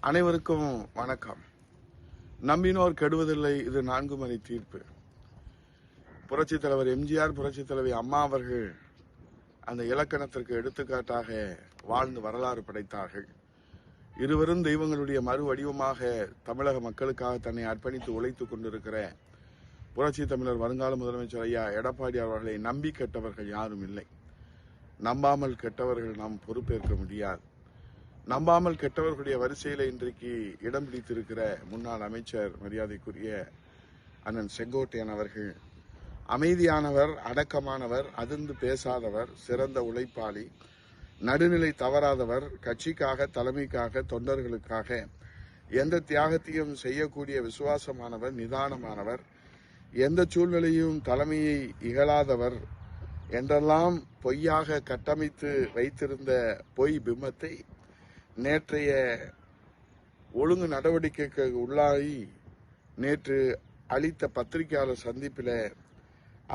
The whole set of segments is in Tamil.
அனைவருக்கும் வணக்கம். நம்பினோர் கெடுவதில்லை, இது 4 மணி தீர்ப்பு. புரட்சி தலைவர் எம்ஜிஆர், புரட்சி தலைவி அம்மா அவர்கள் அந்த இலக்கணத்திற்கு எடுத்துக்காட்டாக வாழ்ந்து வரலாறு படைத்தார்கள். இருவரும் தெய்வங்களுடைய மறு வடிவமாக தமிழக மக்களுக்காக தன்னை அர்ப்பணித்து உழைத்துக் கொண்டிருக்கிற புரட்சி தமிழர் வருங்கால முதலமைச்சர் ஐயா எடப்பாடி அவர்களை நம்பி கெட்டவர்கள் யாரும் இல்லை. நம்பாமல் கெட்டவர்கள் நாம் பொறுப்பேற்க முடியாது. நம்பாமல் கெட்டவர்களுடைய வரிசையில் இன்றைக்கு இடம் பிடித்திருக்கிற முன்னாள் அமைச்சர் மரியாதைக்குரிய அண்ணன் செங்கோட்டையன் அவர்கள் அமைதியானவர், அடக்கமானவர், அதிர்ந்து பேசாதவர், சிறந்த உழைப்பாளி, நடுநிலை தவறாதவர், கட்சிக்காக, தலைமைக்காக, தொண்டர்களுக்காக எந்த தியாகத்தையும் செய்யக்கூடிய விசுவாசமானவர், நிதானமானவர், எந்த சூழ்நிலையும் தலைமையை இகழாதவர் என்றெல்லாம் பொய்யாக கட்டமைத்து வைத்திருந்த பொய் பிம்பத்தை நேற்றைய ஒழுங்கு நடவடிக்கைக்கு உள்ளாகி நேற்று அளித்த பத்திரிகையாளர் சந்திப்பில்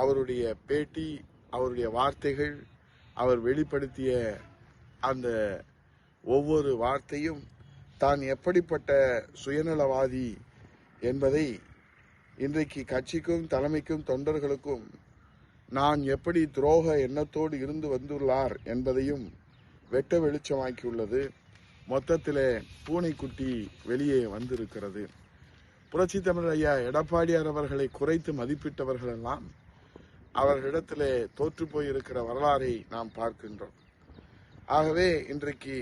அவருடைய பேட்டி, அவருடைய வார்த்தைகள், அவர் வெளிப்படுத்திய அந்த ஒவ்வொரு வார்த்தையும் தான் எப்படிப்பட்ட சுயநலவாதி என்பதை இன்றைக்கு கட்சிக்கும், தலைமைக்கும், தொண்டர்களுக்கும் நான் எப்படி துரோக எண்ணத்தோடு இருந்து வந்துள்ளார் என்பதையும் வெட்ட வெளிச்சமாக்கியுள்ளது. மொத்தத்தில் பூனைக்குட்டி வெளியே வந்திருக்கிறது. புரட்சி தமிழர் ஐயா எடப்பாடியார் அவர்களை குறைத்து மதிப்பிட்டவர்களெல்லாம் அவர்களிடத்திலே தோற்று போயிருக்கிற வரலாறை நாம் பார்க்கின்றோம். ஆகவே இன்றைக்கு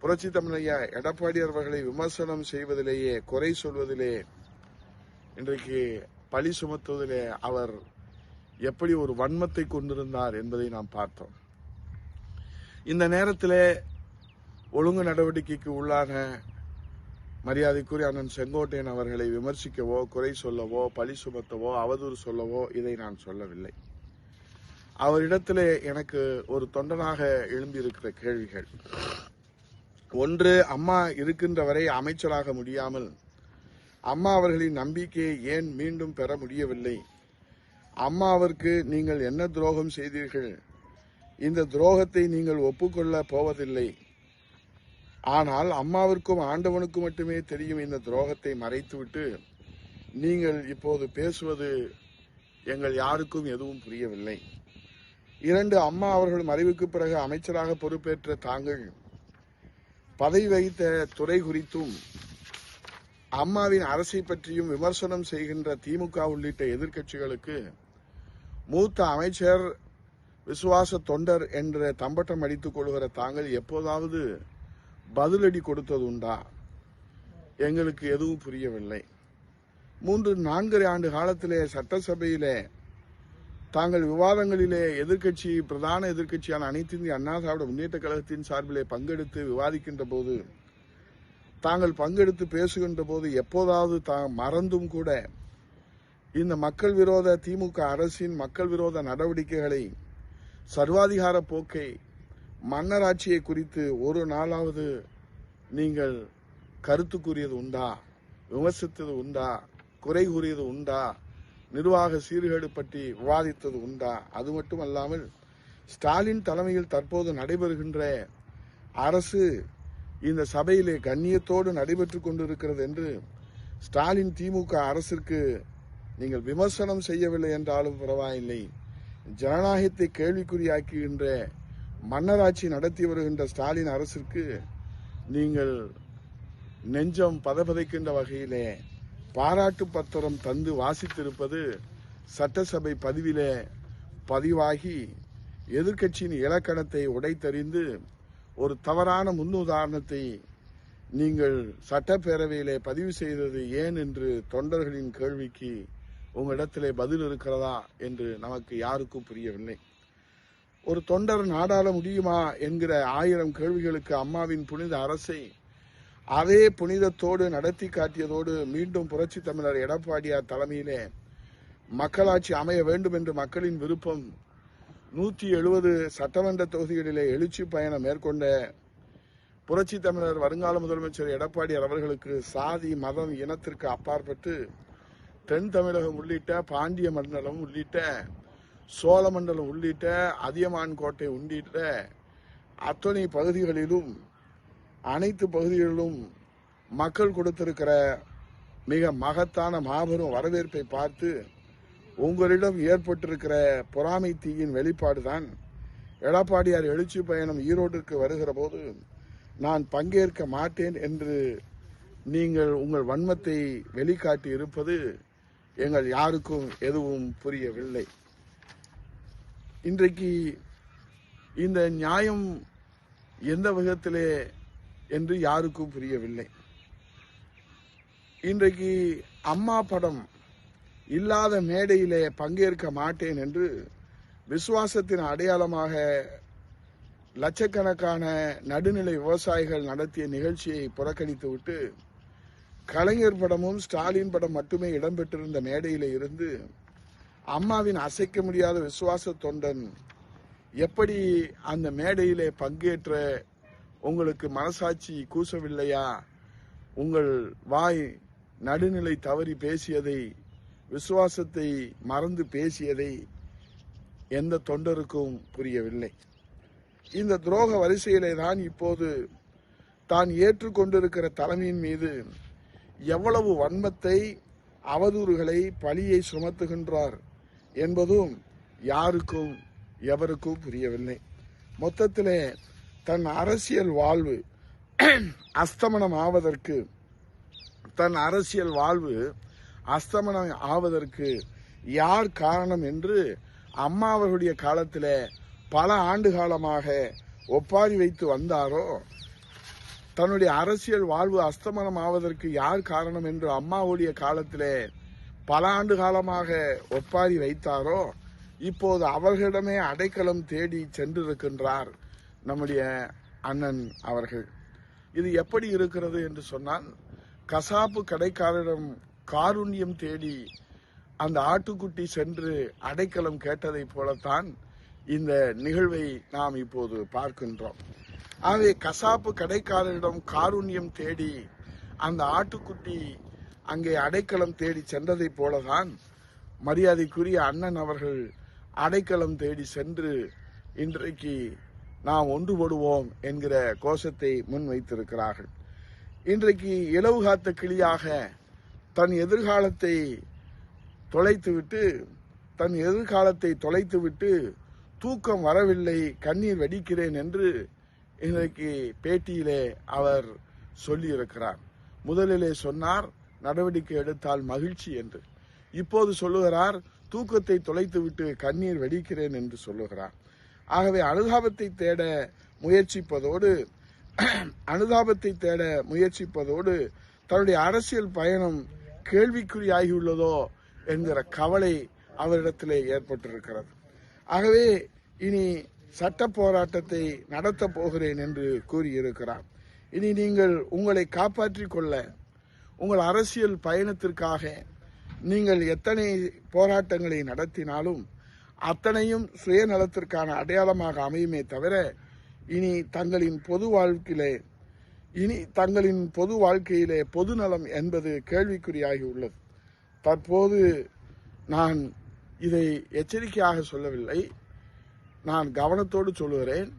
புரட்சி தமிழர் ஐயா எடப்பாடியார் அவர்களை விமர்சனம் செய்வதிலேயே, குறை சொல்வதிலே, இன்றைக்கு பழி சுமத்துவதிலே அவர் எப்படி ஒரு வன்மத்தை கொண்டிருந்தார் என்பதை நாம் பார்த்தோம். இந்த நேரத்தில் ஒழுங்கு நடவடிக்கைக்கு உள்ளான மரியாதைக்குரிய அண்ணன் செங்கோட்டையன் அவர்களை விமர்சிக்கவோ, குறை சொல்லவோ, பழி சுமத்தவோ, அவதூறு சொல்லவோ இதை நான் சொல்லவில்லை. அவரிடத்திலே எனக்கு ஒரு தொண்டனாக எழும்பியிருக்கிற கேள்விகள். ஒன்று, அம்மா இருக்கின்ற வரை அமைச்சராக முடியாமல் அம்மா அவர்களின் நம்பிக்கையை ஏன் மீண்டும் பெற முடியவில்லை? அம்மாவிற்கு நீங்கள் என்ன துரோகம் செய்தீர்கள்? இந்த துரோகத்தை நீங்கள் ஒப்புக்கொள்ள போவதில்லை. ஆனால் அம்மாவிற்கும் ஆண்டவனுக்கும் மட்டுமே தெரியும் இந்த துரோகத்தை மறைத்துவிட்டு நீங்கள் இப்போது பேசுவது எங்கள் யாருக்கும் எதுவும் புரியவில்லை. 2, அம்மா அவர்கள் மறைவுக்கு பிறகு அமைச்சராக பொறுப்பேற்ற தாங்கள் பதவி வகித்த துறை குறித்தும் அம்மாவின் அரசை பற்றியும் விமர்சனம் செய்கின்ற திமுக உள்ளிட்ட எதிர்க்கட்சிகளுக்கு மூத்த அமைச்சர், விசுவாச தொண்டர் என்ற தம்பட்டம் அடித்துக் கொள்கிற தாங்கள் எப்போதாவது பதிலடி கொடுத்தது உண்டா? எங்களுக்கு எதுவும் புரியவில்லை. 3, 4 ஆண்டு காலத்திலே சட்டசபையிலே தாங்கள் விவாதங்களிலே எதிர்க்கட்சி, பிரதான எதிர்க்கட்சியான அனைத்து இந்திய அண்ணா திராவிட முன்னேற்ற கழகத்தின் சார்பிலே பங்கெடுத்து விவாதிக்கின்ற போது, தாங்கள் பங்கெடுத்து பேசுகின்ற போது எப்போதாவது மறந்தும் கூட இந்த மக்கள் விரோத திமுக அரசின் மக்கள் விரோத நடவடிக்கைகளை, சர்வாதிகார போக்கை, மன்னராட்சியை குறித்து ஒரு நாளாவது நீங்கள் கருத்து கூறியது உண்டா? விமர்சித்தது உண்டா? குறை கூறியது உண்டா? நிர்வாக சீர்கேடு பற்றி விவாதித்தது உண்டா? அது மட்டுமல்லாமல் ஸ்டாலின் தலைமையில் தற்போது நடைபெறுகின்ற அரசு இந்த சபையிலே கண்ணியத்தோடு நடைபெற்றுக் கொண்டிருக்கிறது என்று ஸ்டாலின் திமுக அரசிற்கு நீங்கள் விமர்சனம் செய்யவில்லை என்றாலும் பரவாயில்லை, ஜனநாயகத்தை கேள்விக்குறியாக்குகின்ற மன்னராட்சி நடத்தி வருகின்ற ஸ்டாலின் அரசிற்கு நீங்கள் நெஞ்சம் பதபதைக்கின்ற வகையிலே பாராட்டு பத்திரம் தந்து வாசித்திருப்பது சட்டசபை பதிவிலே பதிவாகி எதிர்க்கட்சியின் இலக்கணத்தை உடைத்தறிந்து ஒரு தவறான முன்னுதாரணத்தை நீங்கள் சட்டப்பேரவையிலே பதிவு செய்தது ஏன் என்று தொண்டர்களின் கேள்விக்கு உங்களிடத்திலே பதில் இருக்கிறதா என்று நமக்கு யாருக்கும் புரியவில்லை. ஒரு தொண்டர் நாடாள முடியுமா என்கிற 1000 கேள்விகளுக்கு அம்மாவின் புனித அரசை அதே புனிதத்தோடு நடத்தி காட்டியதோடு மீண்டும் புரட்சி தமிழர் எடப்பாடியார் தலைமையிலே மக்களாட்சி அமைய வேண்டும் என்று மக்களின் விருப்பம் 170 சட்டமன்ற தொகுதிகளிலே எழுச்சி பயணம் மேற்கொண்ட புரட்சி தமிழர் வருங்கால முதலமைச்சர் எடப்பாடியார் அவர்களுக்கு சாதி, மதம், இனத்திற்கு அப்பாற்பட்டு தென் தமிழகம் உள்ளிட்ட பாண்டிய மண்டலம் உள்ளிட்ட சோழமண்டலம் உள்ளிட்ட அதியமான் கோட்டை உள்ளிட்ட அத்தனை பகுதிகளிலும் அனைத்து பகுதிகளிலும் மக்கள் கொடுத்திருக்கிற மிக மகத்தான மாபெரும் வரவேற்பை பார்த்து உங்களிடம் ஏற்பட்டிருக்கிற பொறாமை தீயின் வெளிப்பாடுதான் எடப்பாடியார் எழுச்சி பயணம் ஈரோட்டிற்கு வருகிற போது நான் பங்கேற்க மாட்டேன் என்று நீங்கள் உங்கள் வன்மத்தை வெளிக்காட்டி இருப்பது எங்கள் யாருக்கும் எதுவும் புரியவில்லை. இன்றைக்கு இந்த நியாயம் எந்த விதத்திலே என்று யாருக்கும் புரியவில்லை. இன்றைக்கு அம்மா படம் இல்லாத மேடையிலே பங்கேற்க மாட்டேன் என்று விசுவாசத்தின் அடையாளமாக லட்சக்கணக்கான நடுநிலை விவசாயிகள் நடத்திய நிகழ்ச்சியை புறக்கணித்துவிட்டு கலைஞர் படமும் ஸ்டாலின் படம் மட்டுமே இடம்பெற்றிருந்த மேடையில இருந்து அம்மாவின் அசைக்க முடியாத விசுவாச தொண்டன் எப்படி அந்த மேடையிலே பங்கேற்ற உங்களுக்கு மனசாட்சி கூசவில்லையா? உங்கள் வாய் நடுநிலை தவறி பேசியதை, விசுவாசத்தை மறந்து பேசியதை எந்த தொண்டருக்கும் புரியவில்லை. இந்த துரோக வரிசையிலே தான் இப்போது தான் ஏற்றுக்கொண்டிருக்கிற தலைமையின் மீது எவ்வளவு வன்மத்தை, அவதூறுகளை, பழியை சுமத்துகின்றார் என்பதும் யாருக்கும் எவருக்கும் புரியவில்லை. மொத்தத்திலே தன் அரசியல் வாழ்வு அஸ்தமனம் ஆவதற்கு யார் காரணம் என்று அம்மா அவர்களுடைய காலத்திலே பல ஆண்டு காலமாக ஒப்பாரி வைத்து வந்தாரோ, தன்னுடைய அரசியல் வாழ்வு அஸ்தமனம் ஆவதற்கு யார் காரணம் என்று அம்மாவுடைய காலத்திலே பல ஆண்டு காலமாக ஒப்பாரி வைத்தாரோ, இப்போது அவர்களிடமே அடைக்கலம் தேடி சென்றிருக்கின்றார் நம்முடைய அண்ணன் அவர்கள். இது எப்படி இருக்கிறது என்று சொன்னால், கசாப்பு கடைக்காரரிடம் காருண்யம் தேடி அந்த ஆட்டுக்குட்டி சென்று அடைக்கலம் கேட்டதை போலத்தான் இந்த நிகழ்வை நாம் இப்போது பார்க்கின்றோம். ஆகவே கசாப்பு கடைக்காரரிடம் காருண்யம் தேடி அந்த ஆட்டுக்குட்டி அங்கே அடைக்கலம் தேடி சென்றதை போலதான் மரியாதைக்குரிய அண்ணன் அவர்கள் அடைக்கலம் தேடி சென்று இன்றைக்கு நாம் ஒன்றுபடுவோம் என்கிற கோஷத்தை முன்வைத்திருக்கிறார்கள். இன்றைக்கு இலவு காத்த கிளியாக தன் எதிர்காலத்தை தொலைத்துவிட்டு தூக்கம் வரவில்லை, கண்ணீர் வடிக்கிறேன் என்று இன்றைக்கு பேட்டியிலே அவர் சொல்லியிருக்கிறார். முதலிலே சொன்னார் நடவடிக்கை எடுத்தால் மகிழ்ச்சி என்று, இப்போது சொல்லுகிறார் தூக்கத்தை தொலைத்துவிட்டு கண்ணீர் வடிக்கிறேன் என்று சொல்லுகிறார். ஆகவே அனுதாபத்தை தேட முயற்சிப்பதோடு தன்னுடைய அரசியல் பயணம் கேள்விக்குறியாகியுள்ளதோ என்கிற கவலை அவரிடத்திலே ஏற்பட்டிருக்கிறது. ஆகவே இனி சட்ட போராட்டத்தை நடத்த போகிறேன் என்று கூறியிருக்கிறார். இனி நீங்கள் உங்களை காப்பாற்றிக் கொள்ள, உங்கள் அரசியல் பயணத்திற்காக நீங்கள் எத்தனை போராட்டங்களை நடத்தினாலும் அத்தனையும் சுயநலத்திற்கான அடையாளமாக அமையுமே தவிர இனி தங்களின் பொது வாழ்க்கையிலே பொதுநலம் என்பது கேள்விக்குறியாகி உள்ளது. தற்போது நான் இதை எச்சரிக்கையாக சொல்லவில்லை, நான் கவனத்தோடு சொல்லுகிறேன்.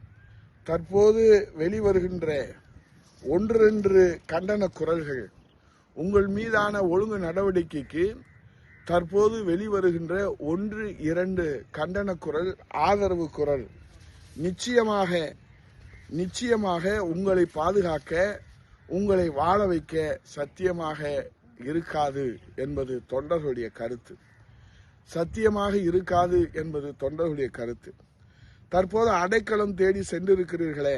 தற்போது வெளிவருகின்ற 1-2 கண்டன குரல்கள், உங்கள் மீதான ஒழுங்கு நடவடிக்கைக்கு தற்போது வெளிவருகின்ற 1-2 கண்டன குரல், ஆதரவு குரல் நிச்சயமாக உங்களை பாதுகாக்க, உங்களை வாழ வைக்க சத்தியமாக இருக்காது என்பது தொண்டர்களுடைய கருத்து. தற்போது அடைக்கலம் தேடி சென்றிருக்கிறீர்களே,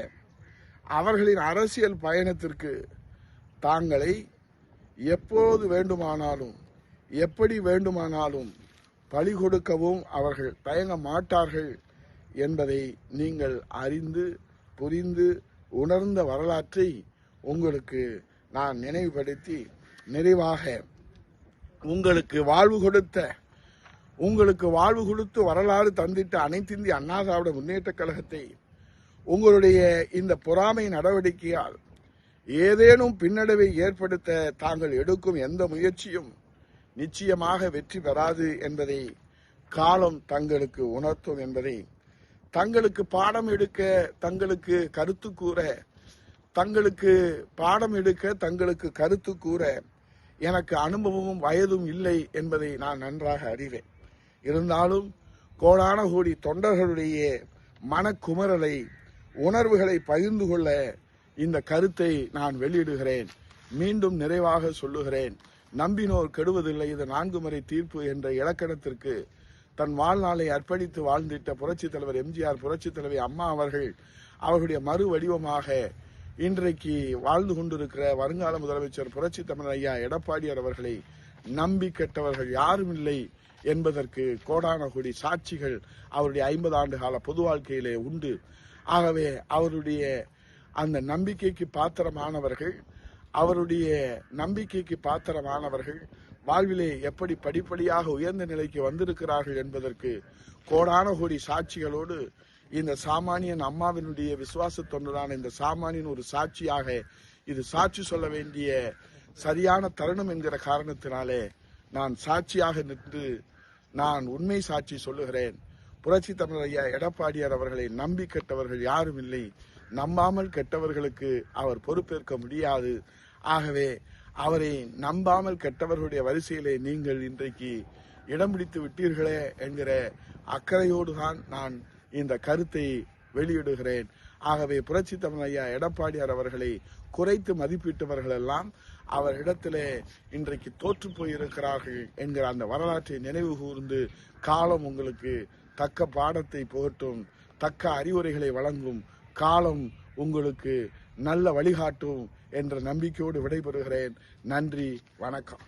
அவர்களின் அரசியல் பயணத்திற்கு தாங்களை எப்போது வேண்டுமானாலும் எப்படி வேண்டுமானாலும் பலி கொடுக்கவும் அவர்கள் தயங்க மாட்டார்கள் என்பதை நீங்கள் அறிந்து புரிந்து உணர்ந்த வரலாற்றை உங்களுக்கு நான் நினைவுபடுத்தி, நிறைவாக உங்களுக்கு வாழ்வு கொடுத்து வரலாறு தந்திட்ட அனைத்து இந்திய அண்ணா திராவிட முன்னேற்ற கழகத்தை உங்களுடைய இந்த பொறாமை நடவடிக்கையால் ஏதேனும் பின்னடைவை ஏற்படுத்த தாங்கள் எடுக்கும் எந்த முயற்சியும் நிச்சயமாக வெற்றி பெறாது என்பதை காலம் தங்களுக்கு உணர்த்தும் என்பதை, தங்களுக்கு பாடம் எடுக்க, தங்களுக்கு கருத்து கூற, தங்களுக்கு பாடம் எடுக்க, தங்களுக்கு கருத்து கூற எனக்கு அனுபவமும் வயதும் இல்லை என்பதை நான் நன்றாக அறிவேன். இருந்தாலும் கோடான கோடி தொண்டர்களுடைய மனக்குமரலை, உணர்வுகளை பகிர்ந்து கொள்ள இந்த கருத்தை நான் வெளியிடுகிறேன். மீண்டும் நிறைவாக சொல்லுகிறேன், நம்பினோர் கெடுவதில்லை, இது 4 முறை தீர்ப்பு என்ற இலக்கணத்திற்கு தன் வாழ்நாளை அர்ப்பணித்து வாழ்ந்திட்ட புரட்சித் தலைவர் எம்ஜிஆர், புரட்சித் தலைவி அம்மா அவர்கள் அவர்களுடைய மறு வடிவமாக இன்றைக்கு வாழ்ந்து கொண்டிருக்கிற வருங்கால முதலமைச்சர் புரட்சித் தமிழர் ஐயா எடப்பாடியார் அவர்களை நம்பி கெட்டவர்கள் யாரும் இல்லை என்பதற்கு கோடான கோடி சாட்சிகள் அவருடைய 50 ஆண்டு கால பொது வாழ்க்கையிலே உண்டு. ஆகவே அவருடைய அந்த நம்பிக்கைக்கு பாத்திரமானவர்கள், அவருடைய நம்பிக்கைக்கு பாத்திரமானவர்கள் வாழ்விலே எப்படி படிப்படியாக உயர்ந்த நிலைக்கு வந்திருக்கிறார்கள் என்பதற்கு கோடான கோடி சாட்சிகளோடு இந்த சாமானியன் அம்மாவினுடைய விசுவாச தொண்டரான இந்த சாமானியன் ஒரு சாட்சியாக இது சாட்சி சொல்ல வேண்டிய சரியான தருணம் என்கிற காரணத்தினாலே நான் சாட்சியாக நின்று நான் உண்மை சாட்சி சொல்லுகிறேன். புரட்சி தமிழர் ஐயா எடப்பாடியார் அவர்களை நம்பி கெட்டவர்கள் யாரும் இல்லை. நம்பாமல் கெட்டவர்களுக்கு அவர் பொறுப்பேற்க முடியாது. ஆகவே அவரை நம்பாமல் கெட்டவர்களுடைய வரிசையிலே நீங்கள் இன்றைக்கு இடம் பிடித்து விட்டீர்களே என்கிற அக்கறையோடு தான் நான் இந்த கருத்தை வெளியிடுகிறேன். ஆகவே புரட்சி தமிழர் ஐயா எடப்பாடியார் அவர்களை குறைத்து மதிப்பிட்டவர்கள் எல்லாம் அவரிடத்திலே இன்றைக்கு தோற்று போயிருக்கிறார்கள் என்கிற அந்த வரலாற்றை நினைவு கூர்ந்து காலம் உங்களுக்கு தக்க பாடத்தை புகட்டும், தக்க அறிவுரைகளை வழங்கும், காலம் உங்களுக்கு நல்ல வழிகாட்டும் என்ற நம்பிக்கையோடு விடைபெறுகிறேன். நன்றி, வணக்கம்.